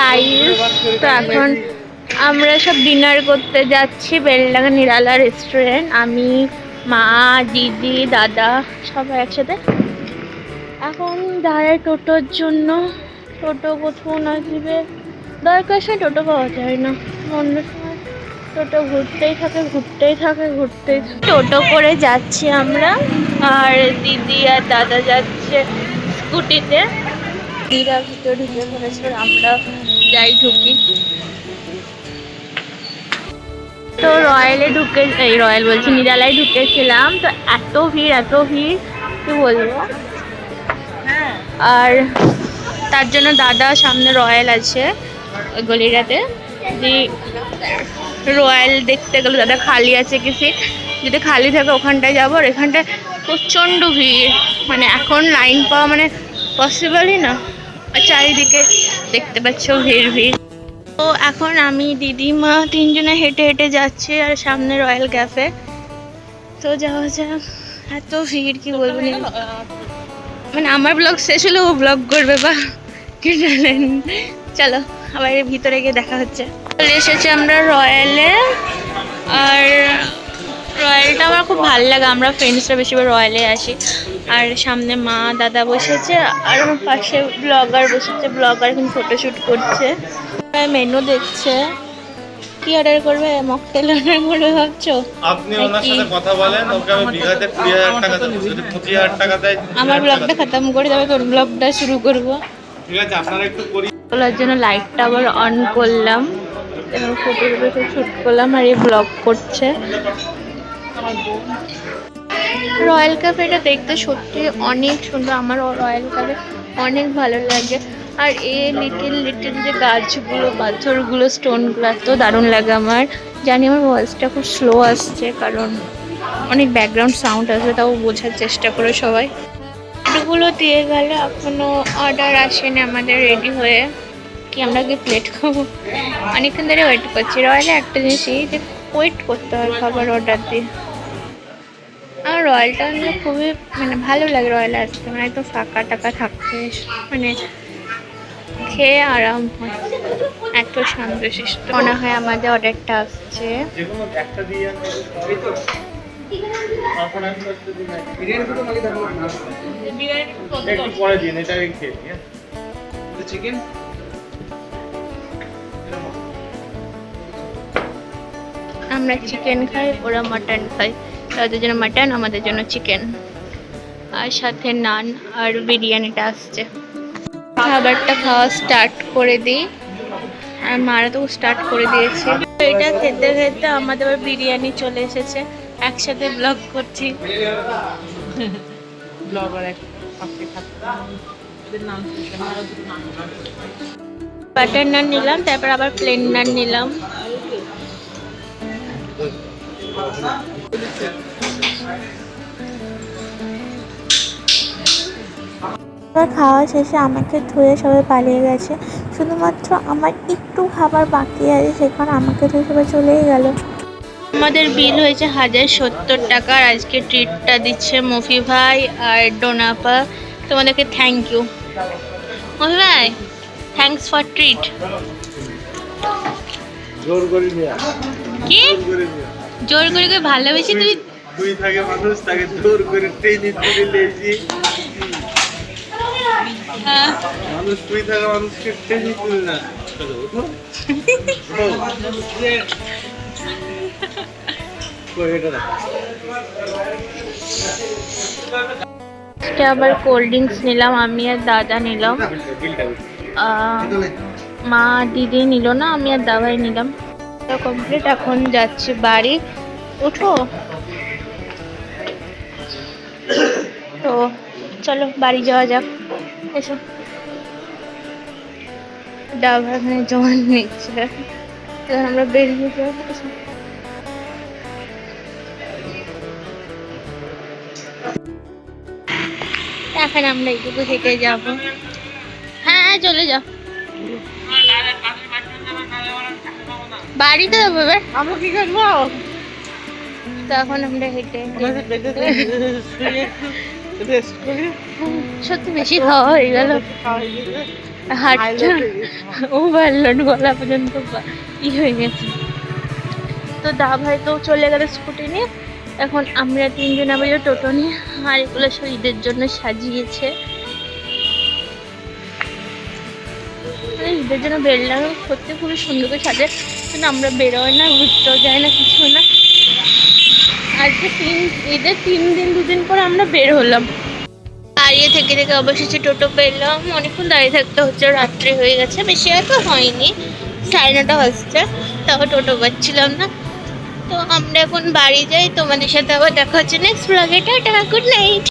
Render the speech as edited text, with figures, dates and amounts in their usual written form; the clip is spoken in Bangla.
গাইস, তো এখন আমরা সব ডিনার করতে যাচ্ছি বেলডাঙ্গা নিরালা রেস্টুরেন্ট। আমি, মা, দিদি, দাদা সবাই একসাথে। এখন দাঁড়ায় টোটোর জন্য। টোটো কোথাও আসবে, দরকার সে টোটো পাওয়া যায় না। অন্য সময় টোটো ঘুরতেই থাকে। টোটো করে যাচ্ছি আমরা, আর দিদি আর দাদা যাচ্ছে স্কুটিতে। দিদা ভিতরে ঢুকে পড়েছে, আমরা যাই ঢুকি। তো রয়্যাল বলছি, নিরালায় ঢুকেছিলাম। তো এত ভিড় কি বলবো। আর তার জন্য দাদা সামনে রয়্যাল আছে ওই গলিটাতে, রয়্যাল দেখতে গেলে দাদা খালি আছে কি সিট, যদি খালি থাকে ওখানটায় যাবো। আর এখানটায় প্রচণ্ড ভিড়, মানে এখন লাইন পাওয়া মানে পসিবলই না। আর চারিদিকে দেখতে পাচ্ছ ভিড়। তো এখন আমি, দিদিমা তিনজনে হেঁটে হেঁটে যাচ্ছি, আর সামনে রয়্যাল ক্যাফে। তো যাওয়া যাক। এত ভিড় কি বলবো, মানে আমার ব্লগ শেষ হলে ও ব্লগ করবে বা কি জানেন। চলো আবার ভিতরে গিয়ে দেখা হচ্ছে। চলে এসেছি আমরা রয়্যালে। আর রয়্যালটা আমার খুব ভালো লাগে, আমরা ফ্রেন্ডসরা বেশিরভাগ রয়্যালে আসি। আর সামনে মা দাদা বসেছে, আর আমার পাশে ব্লগার বসেছে, ব্লগার এখন ফটোশ্যুট করছে। মেনু দেখছে, কি অর্ডার করবে, মকটেল অর্ডার করবে ভাবছো? আপনি ওনার সাথে কথা বলেন, ওকে আমি বিঘাতে 20,000 টাকা দেব। যদি 25,000 টাকা দেয়, আমার ব্লগটা খতম করে তবে তোর ব্লগটা শুরু করব। ঠিক আছে, আপনারা একটু করি। তোলার জন্য লাইটটা আবার অন করলাম এবং ফটো শুট করলাম, আর এই ব্লগ করছে। রয়্যাল ক্যাফেটা দেখতে সত্যি অনেক সুন্দর, আমার রয়্যাল ক্যাফে অনেক ভালো লাগে। আর এই লিটিল যে গাছগুলো, পাথরগুলো, স্টোনগুলো এত দারুণ লাগে আমার। জানি আমার ভয়েসটা খুব স্লো আসছে, কারণ অনেক ব্যাকগ্রাউন্ড সাউন্ড আছে, তাও বোঝার চেষ্টা করে সবাই। এগুলো দিয়ে গেলে এখনও অর্ডার আসেনি আমাদের রেডি হয়ে, কি আমরা কি প্লেট খাবো। অনেকক্ষণ ধরে ওয়েট করছি। রয়্যালে একটা জিনিসই যে ওয়েট করতে হয় খাবার অর্ডার দিয়ে। আর রয়্যালটা নিয়ে খুবই মানে ভালো লাগে, রয়্যালে আসতে মানে একদম ফাঁকা টাকা থাকতে, মানে খেয়ে আরাম হয়, এত শান্তশিষ্ট মনে হয়। আমাদের অর্ডারটা আসছে। আমরা চিকেন খাই, ওরা মাটন খাই। তাদের জন্য মাটন, আমাদের জন্য চিকেন, আর সাথে নান আর বিরিয়ানিটা আসছে। খাবারটা খাওয়া স্টার্ট করে দিই, আর মারা তো স্টার্ট করে দিয়েছে। এটা খেতে খেতে আমাদের বিরিয়ানি চলে এসেছে। একসাথে ব্লগ করছি। বাটার নান নিলাম, তারপর আবার প্লেন নান নিলাম। খাওয়া শেষে আমাকে ধুয়ে সবাই পালিয়ে গেছে, শুধুমাত্র আমার একটু খাবার বাকি আছে, সেখানে আমাকে ধুয়ে সবাই চলেই গেল। আমাদের বিল হয়েছে 1070 টাকা। আর আজকে ট্রিটটা দিচ্ছে মফি ভাই আর ডোনাপা। তোমাদেরকে থ্যাংক ইউ মফি ভাই, থ্যাঙ্কস ফর ট্রিট। কি জোর করে ভালোবেসে তুই থাকে মানুষ, তাকে জোর করে ট্রেনে তুলে নিয়েছি। মানুষ তুই থাকা মানুষকে ট্রেনে তুলে না। আবার কোল্ড ড্রিঙ্কস নিলাম, আমি আর দাদা নিলাম, মা দিদি নিল না, আমি আর দাদাই নিলাম। কমপ্লিট, এখন যাচ্ছি বাড়ি। উঠো, তো চলো বাড়ি যাওয়া যাক। এসো, ডাবা এখানে জল নিচ্ছে, আমরা বেরিয়ে যাবো। এখন আমরা এইটুকু হেঁটে যাব। হ্যাঁ চলে যাও, বাড়িতে যাবো এবার। আমরা কি করবো, তো এখন আমরা হেঁটে সত্যি বেশি খাওয়া হয়ে গেল। হাতটা ওভারলোড গলা পর্যন্ত হয়ে গেছে। তো দা ভাই তো চলে গেল স্কুটি নিয়ে, এখন আমরা তিনজন আবার টোটো নিয়ে, আর এগুলো সব ঈদের জন্য সাজিয়েছে, মানে ঈদের জন্য বেরলাম, সত্যি খুবই সুন্দর করে সাজে, কিন্তু আমরা বেরোয় না, ঘুরতেও যায় না, কিছু না। আজকে ঈদের 3 দিন 2 দিন পর আমরা বের হলাম। দাঁড়িয়ে থেকে থেকে অবশেষে টোটো পেলাম, অনেকক্ষণ দাঁড়িয়ে থাকতে হচ্ছে, রাত্রি হয়ে গেছে, বেশি হয়তো হয়নি, 9:30 হচ্ছে, তাও টোটো পাচ্ছিলাম না। তো আমরা এখন বাড়ি যাই, তোমাদের সাথে আবার দেখা হচ্ছে নেক্সট ব্লগে। Tata, good night.